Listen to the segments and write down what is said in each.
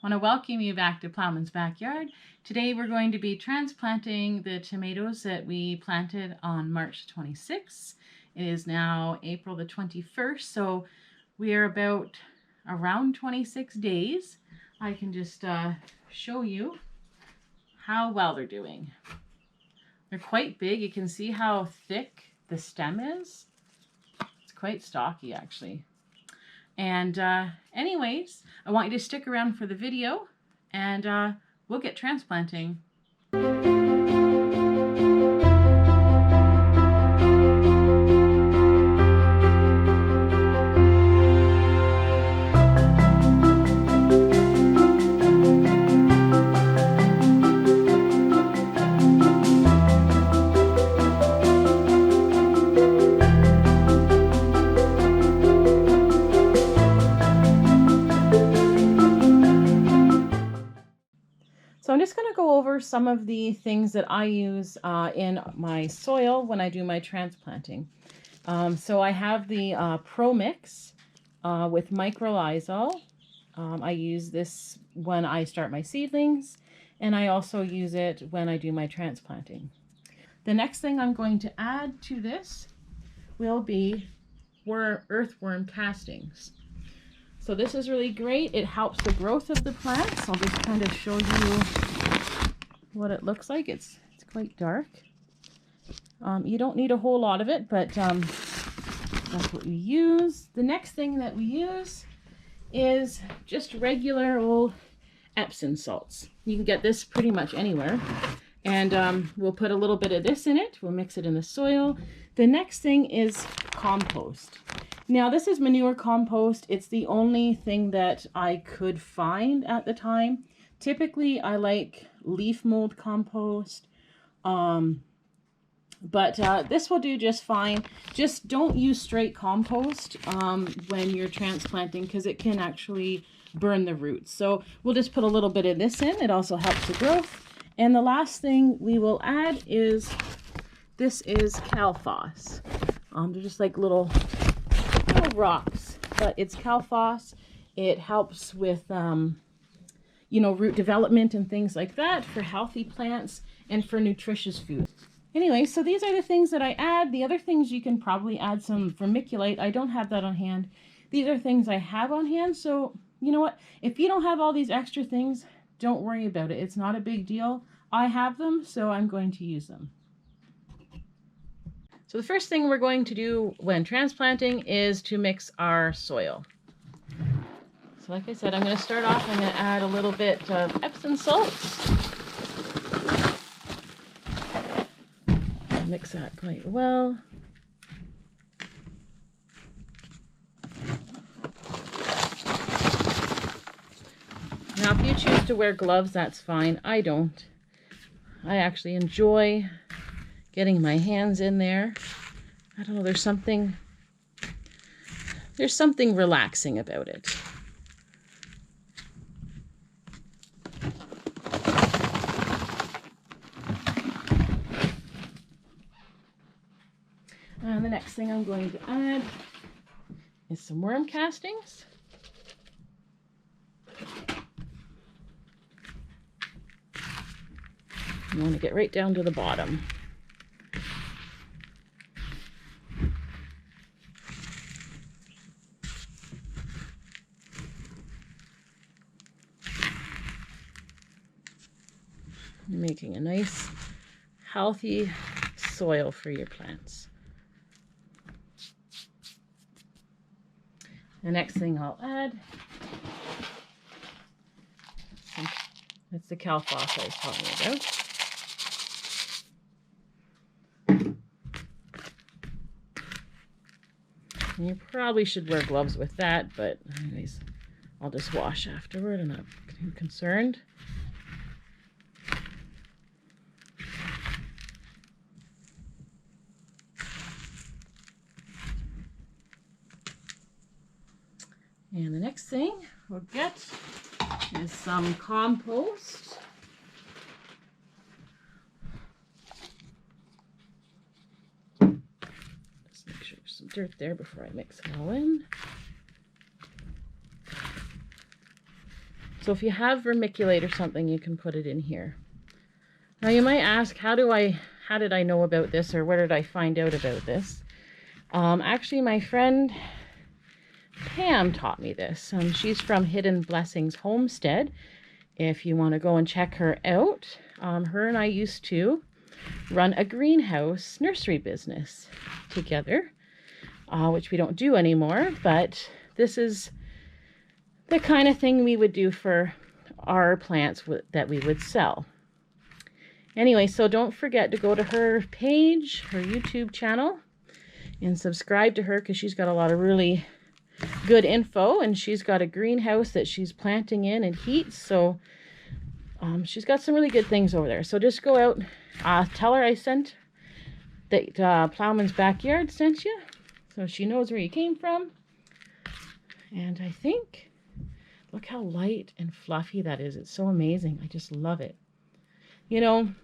want to welcome you back to Ploughman's Backyard. Today we're going to be transplanting the tomatoes that we planted on March 26th. It is now April the 21st, so we are about around 26 days. I can just show you how well they're doing. They're quite big. You can see how thick the stem is. It's quite stocky actually. And anyways, I want you to stick around for the video and we'll get transplanting. So I'm just going to go over some of the things that I use in my soil when I do my transplanting. So I have the Pro Mix with microlysol. I use this when I start my seedlings, and I also use it when I do my transplanting. The next thing I'm going to add to this will be earthworm castings. So this is really great. It helps the growth of the plants. I'll just kind of show you what it looks like. It's quite dark. You don't need a whole lot of it, but that's what we use. The next thing that we use is just regular old Epsom salts. You can get this pretty much anywhere. And we'll put a little bit of this in it. We'll mix it in the soil. The next thing is compost. Now this is manure compost. It's the only thing that I could find at the time. Typically I like leaf mold compost, but this will do just fine. Just don't use straight compost when you're transplanting, because it can actually burn the roots. So we'll just put a little bit of this in. It also helps the growth. And the last thing we will add is, this is Calphos. They're just like little rocks, but it's Calphos. It helps with you know, root development and things like that for healthy plants and for nutritious food. Anyway, so these are the things that I add. The other things, you can probably add some vermiculite. I don't have that on hand. These are things I have on hand. So you know what, if you don't have all these extra things, don't worry about it. It's not a big deal. I have them, so I'm going to use them. So the first thing we're going to do when transplanting is to mix our soil. So like I said, I'm going to start off, I'm going to add a little bit of Epsom salts. Mix that quite well. Now if you choose to wear gloves, that's fine. I don't. I actually enjoy getting my hands in there. I don't know, there's something relaxing about it. And the next thing I'm going to add is some worm castings. You want to get right down to the bottom. You're making a nice, healthy soil for your plants. The next thing I'll add, that's the Calphos I was talking about. And you probably should wear gloves with that, but anyways, I'll just wash afterward. I'm not too concerned. And the next thing we'll get is some compost. Just make sure there's some dirt there before I mix it all in. So if you have vermiculite or something, you can put it in here. Now you might ask, how did I know about this, or where did I find out about this? Actually, my friend Pam taught me this. She's from Hidden Blessings Homestead. If you want to go and check her out, her and I used to run a greenhouse nursery business together, which we don't do anymore, but this is the kind of thing we would do for our plants that we would sell. Anyway, so don't forget to go to her page, her YouTube channel, and subscribe to her because she's got a lot of really good info, and she's got a greenhouse that she's planting in and heat, so she's got some really good things over there. So just go out, tell her I sent that Ploughman's Backyard sent you, so she knows where you came from. And I think, look how light and fluffy that is. It's so amazing. I just love it. You know, I'm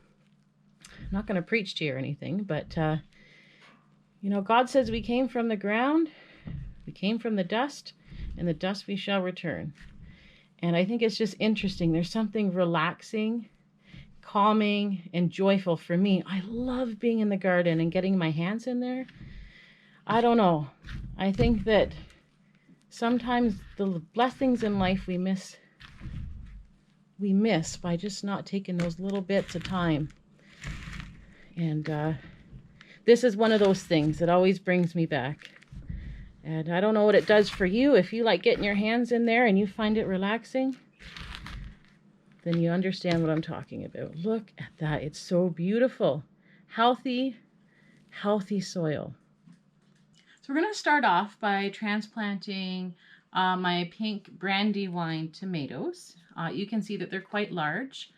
not going to preach to you or anything, but you know, God says we came from the ground, we came from the dust, and the dust we shall return. And I think it's just interesting. There's something relaxing, calming, and joyful for me. I love being in the garden and getting my hands in there. I don't know. I think that sometimes the blessings in life we miss by just not taking those little bits of time. And this is one of those things that always brings me back. And I don't know what it does for you. If you like getting your hands in there and you find it relaxing, then you understand what I'm talking about. Look at that. It's so beautiful. Healthy, healthy soil. So we're going to start off by transplanting my pink Brandywine tomatoes. You can see that they're quite large.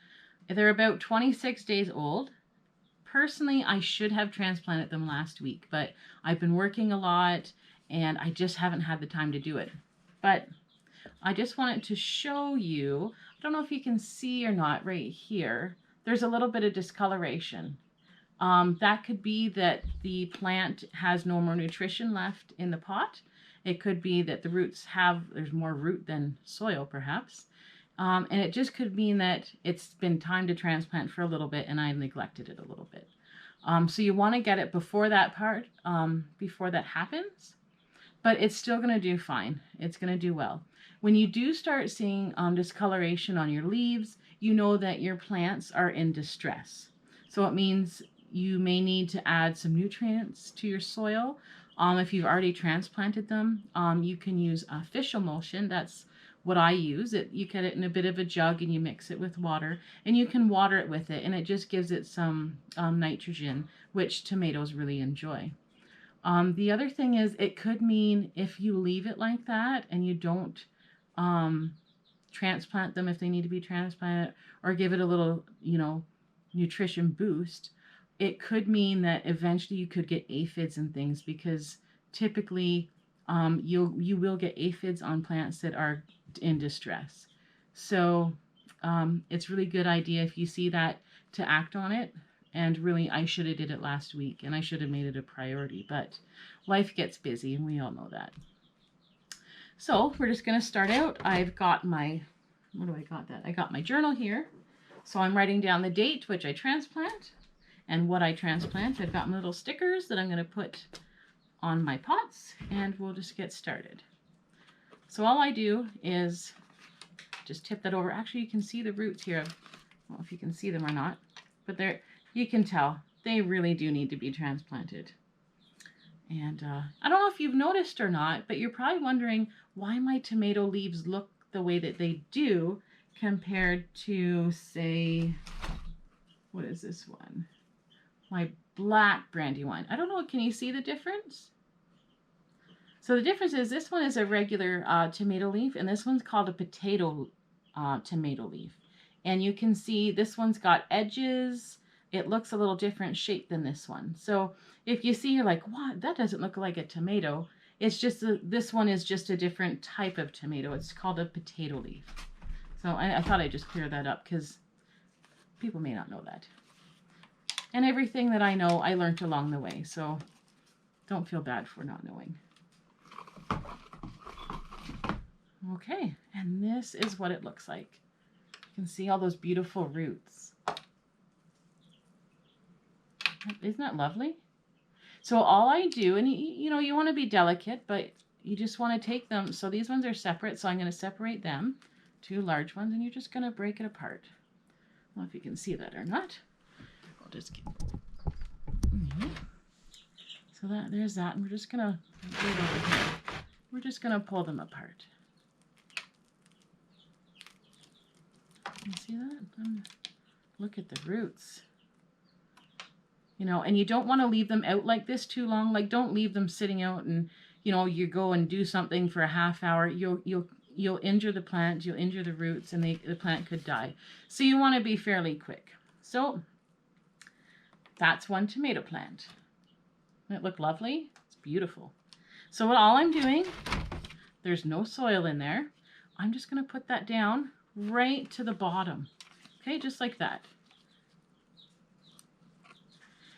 They're about 26 days old. Personally, I should have transplanted them last week, but I've been working a lot and I just haven't had the time to do it. But I just wanted to show you, I don't know if you can see or not right here, there's a little bit of discoloration. That could be that the plant has no more nutrition left in the pot. It could be that the roots there's more root than soil perhaps. And it just could mean that it's been time to transplant for a little bit and I neglected it a little bit. So you want to get it before that before that happens, but it's still going to do fine. It's going to do well. When you do start seeing discoloration on your leaves, you know that your plants are in distress. So it means you may need to add some nutrients to your soil. If you've already transplanted them, you can use fish emulsion. That's what I use. You get it in a bit of a jug and you mix it with water, and you can water it with it, and it just gives it some nitrogen, which tomatoes really enjoy. The other thing is, it could mean if you leave it like that and you don't transplant them if they need to be transplanted, or give it a little, nutrition boost, it could mean that eventually you could get aphids and things, because typically you will get aphids on plants that are in distress. So it's really good idea if you see that to act on it. And really, I should have did it last week, and I should have made it a priority, but life gets busy and we all know that. So we're just going to start out. I've got my, I got my journal here. So I'm writing down the date which I transplant and what I transplant. I've got my little stickers that I'm going to put on my pots, and we'll just get started. So all I do is just tip that over. Actually, you can see the roots here. I don't know if you can see them or not, but you can tell they really do need to be transplanted. And I don't know if you've noticed or not, but you're probably wondering why my tomato leaves look the way that they do compared to, say, what is this one? My black Brandywine. I don't know, can you see the difference? So the difference is this one is a regular tomato leaf, and this one's called a potato tomato leaf. And you can see this one's got edges. It looks a little different shape than this one. So if you see, you're like, what? That doesn't look like a tomato. It's just this one is just a different type of tomato. It's called a potato leaf. So I thought I'd just clear that up because people may not know that. And everything that I know, I learned along the way. So don't feel bad for not knowing. Okay, and this is what it looks like. can see all those beautiful roots. Isn't that lovely? So all I do, and you know, you want to be delicate, but you just want to take them. So these ones are separate, so I'm going to separate them, 2 large ones, and you're just going to break it apart. I don't know if you can see that or not. I'll just keep. So there's that, and we're just going to do it over here. We're just going to pull them apart. You see that? Look at the roots. You know, and you don't want to leave them out like this too long. Like, don't leave them sitting out and, you know, you go and do something for a half hour. You'll injure the plant, you'll injure the roots, and the plant could die. So you want to be fairly quick. So that's one tomato plant. Doesn't it look lovely? It's beautiful. So all I'm doing, there's no soil in there. I'm just going to put that down right to the bottom. Okay, just like that.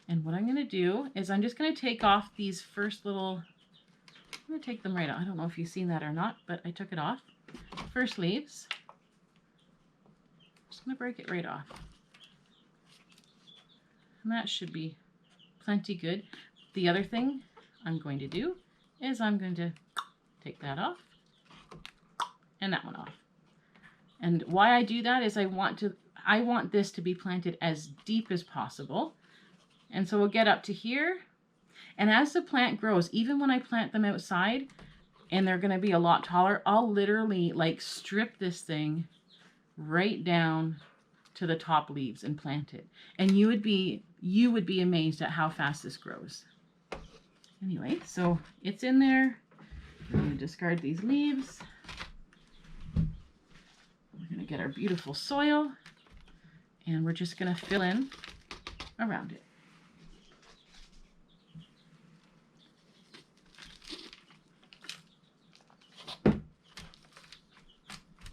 And what I'm going to do is I'm just going to take off these first little, I'm going to take them right off. I don't know if you've seen that or not, but I took it off. First leaves. Just going to break it right off. And that should be plenty good. The other thing I'm going to do is I'm going to take that off and that one off. And why I do that is I want this to be planted as deep as possible. And so we'll get up to here. And as the plant grows, even when I plant them outside and they're going to be a lot taller, I'll literally like strip this thing right down to the top leaves and plant it. And you would be amazed at how fast this grows. Anyway, so it's in there. We're going to discard these leaves. We're going to get our beautiful soil and we're just going to fill in around it.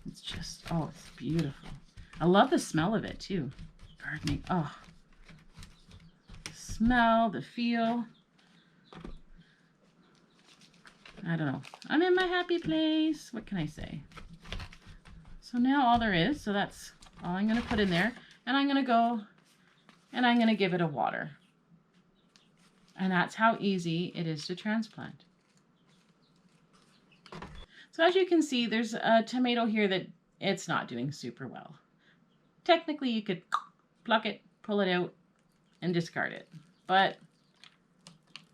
It's just, oh, it's beautiful. I love the smell of it too. Gardening, oh. The smell, the feel. I don't know. I'm in my happy place. What can I say? So now all there is, so that's all I'm going to put in there. And I'm going to go and I'm going to give it a water. And that's how easy it is to transplant. So as you can see, there's a tomato here that it's not doing super well. Technically, you could pluck it, pull it out, and discard it. But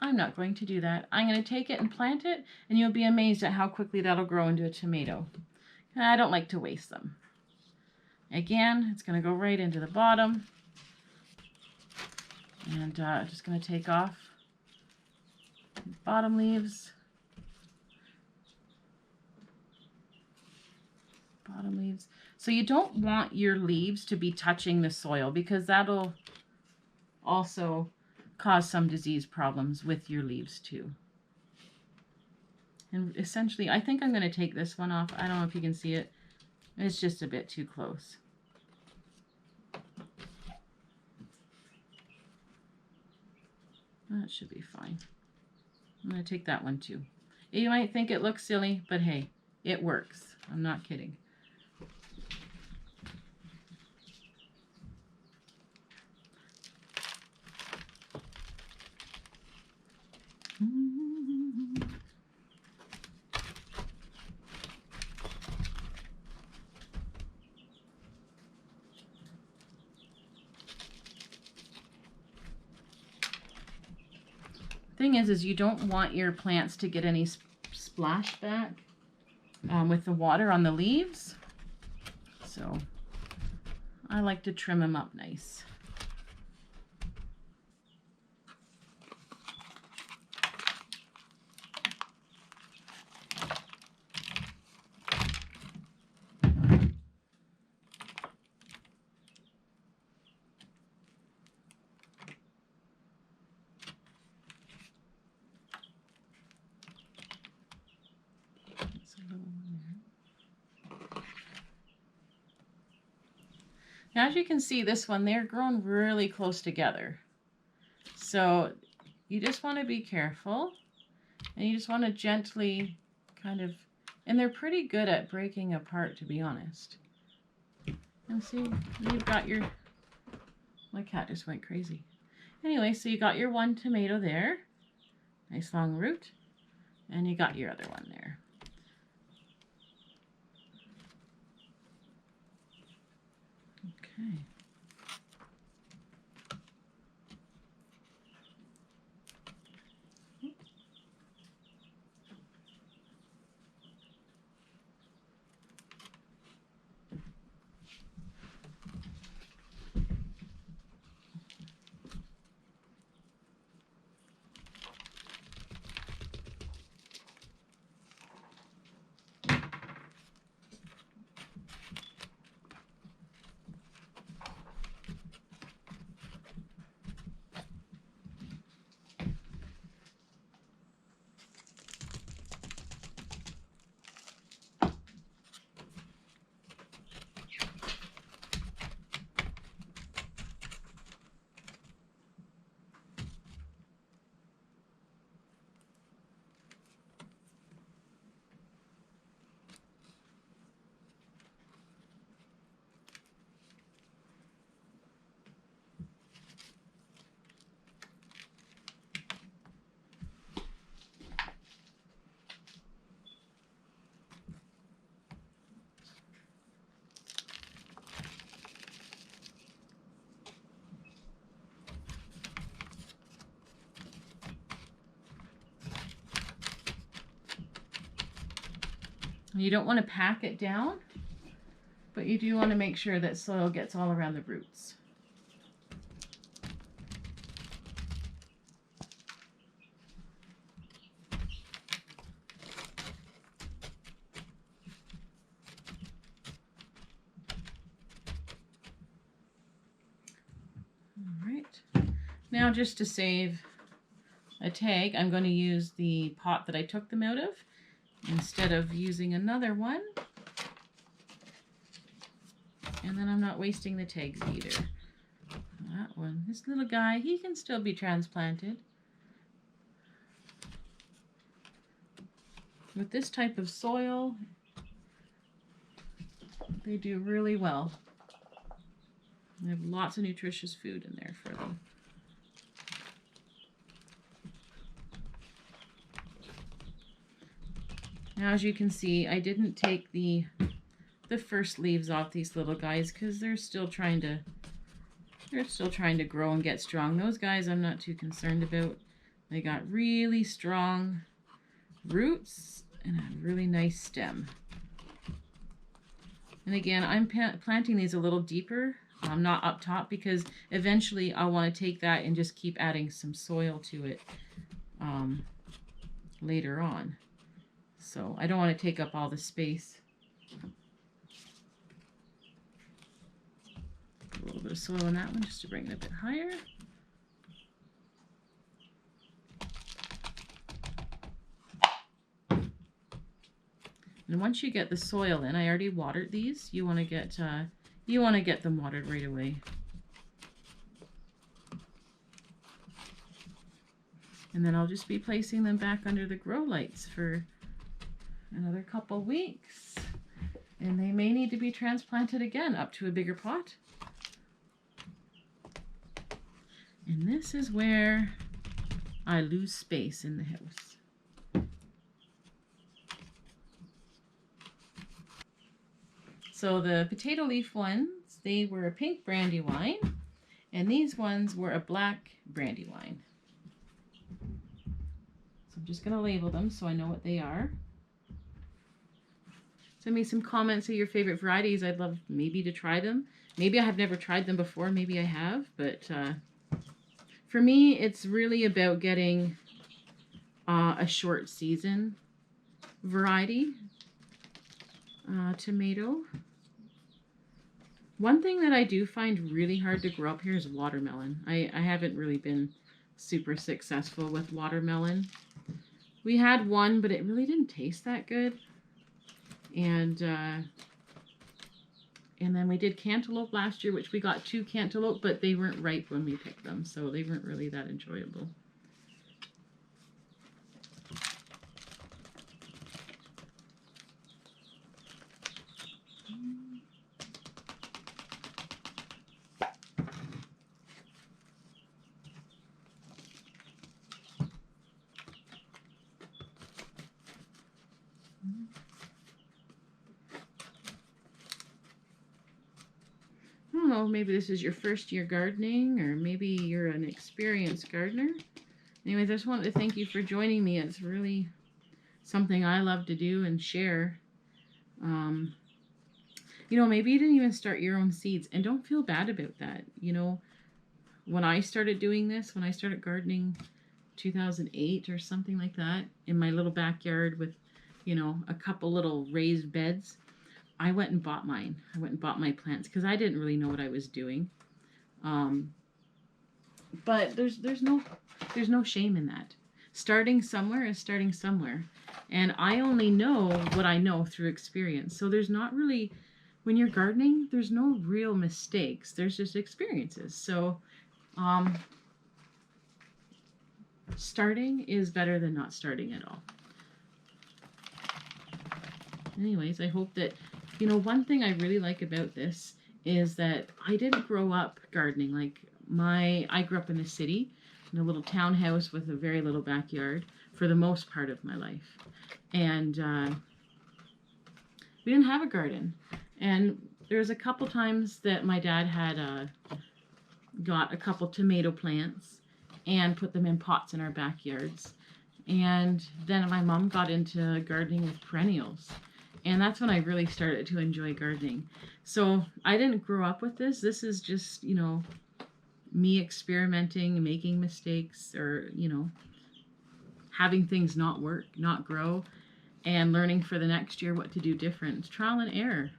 I'm not going to do that. I'm going to take it and plant it, and you'll be amazed at how quickly that'll grow into a tomato. I don't like to waste them. Again, it's going to go right into the bottom. And I'm just going to take off the bottom leaves. Bottom leaves. So you don't want your leaves to be touching the soil because that'll also cause some disease problems with your leaves too. And essentially, I think I'm going to take this one off. I don't know if you can see it. It's just a bit too close. That should be fine. I'm going to take that one too. You might think it looks silly, but hey, it works. I'm not kidding. Thing is you don't want your plants to get any splashback with the water on the leaves. So I like to trim them up nice. Now, as you can see, this one, they're grown really close together. So you just want to be careful, and you just want to gently kind of, and they're pretty good at breaking apart, to be honest. And see, you've got your, my cat just went crazy. Anyway, so you got your one tomato there, nice long root, and you got your other one there. Okay. You don't want to pack it down, but you do want to make sure that soil gets all around the roots. All right. Now, just to save a tag, I'm going to use the pot that I took them out of instead of using another one. And then I'm not wasting the tags either. That one, this little guy, he can still be transplanted. With this type of soil, they do really well. They have lots of nutritious food in there for them. Now, as you can see, I didn't take the first leaves off these little guys because they're still trying to grow and get strong. Those guys I'm not too concerned about. They got really strong roots and a really nice stem. And again, I'm planting these a little deeper, not up top, because eventually I'll want to take that and just keep adding some soil to it later on. So I don't want to take up all the space. A little bit of soil in that one just to bring it a bit higher. And once you get the soil in, I already watered these. You want to get them watered right away. And then I'll just be placing them back under the grow lights for another couple weeks. And they may need to be transplanted again up to a bigger pot. And this is where I lose space in the house. So the potato leaf ones, they were a pink brandywine, and these ones were a black brandywine. So I'm just going to label them so I know what they are. Send me some comments of your favorite varieties. I'd love maybe to try them. Maybe I have never tried them before. Maybe I have, but for me, it's really about getting a short season variety tomato. One thing that I do find really hard to grow up here is watermelon. I haven't really been super successful with watermelon. We had one, but it really didn't taste that good. And then we did cantaloupe last year, which we got 2 cantaloupe, but they weren't ripe when we picked them, so they weren't really that enjoyable. know, maybe this is your first year gardening, or maybe you're an experienced gardener. Anyways, I just wanted to thank you for joining me. It's really something I love to do and share. You know, maybe you didn't even start your own seeds, and don't feel bad about that. You know, when I started doing this, when I started gardening 2008 or something like that, in my little backyard with, you know, a couple little raised beds, I went and bought mine. I went and bought my plants because I didn't really know what I was doing. But there's no shame in that. Starting somewhere is starting somewhere. And I only know what I know through experience. So there's not really, when you're gardening, there's no real mistakes. There's just experiences. So starting is better than not starting at all. Anyways, I hope that, you know, one thing I really like about this is that I didn't grow up gardening. Like I grew up in the city, in a little townhouse with a very little backyard for the most part of my life. And we didn't have a garden. And there was a couple times that my dad had got a couple tomato plants and put them in pots in our backyards. And then my mom got into gardening with perennials. And that's when I really started to enjoy gardening. So I didn't grow up with this. This is just, you know, me experimenting, making mistakes, or, you know, having things not work, not grow, and learning for the next year what to do different. It's trial and error.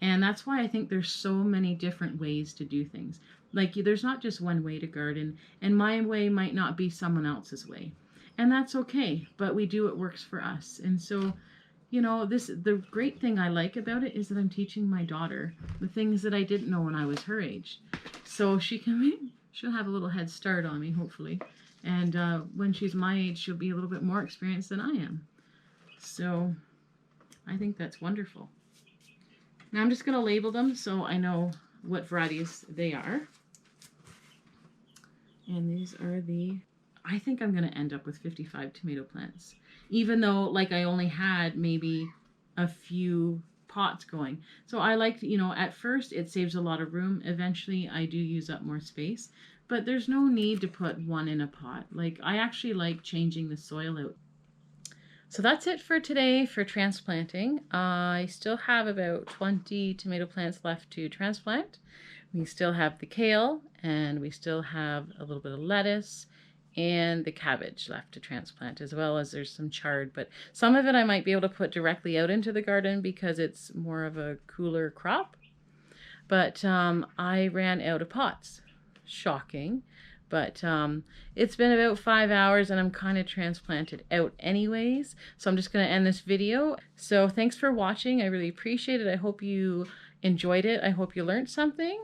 And that's why I think there's so many different ways to do things. Like, there's not just one way to garden, and my way might not be someone else's way. And that's okay, but we do what works for us. And so, you know, the great thing I like about it is that I'm teaching my daughter the things that I didn't know when I was her age. So she'll have a little head start on me, hopefully. And when she's my age, she'll be a little bit more experienced than I am. So I think that's wonderful. Now I'm just going to label them so I know what varieties they are. And these are I think I'm going to end up with 55 tomato plants. Even though, like, I only had maybe a few pots going. So I like, you know, at first it saves a lot of room. Eventually I do use up more space. But there's no need to put one in a pot. Like, I actually like changing the soil out. So that's it for today for transplanting. I still have about 20 tomato plants left to transplant. We still have the kale, and we still have a little bit of lettuce and the cabbage left to transplant, as well as there's some chard, but some of it I might be able to put directly out into the garden because it's more of a cooler crop. But I ran out of pots. Shocking. But it's been about 5 hours and I'm kind of transplanted out anyways. So I'm just going to end this video. So thanks for watching. I really appreciate it. I hope you enjoyed it. I hope you learned something.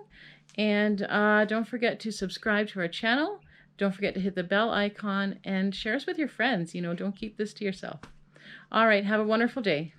And don't forget to subscribe to our channel. Don't forget to hit the bell icon and share us with your friends. You know, don't keep this to yourself. All right. Have a wonderful day.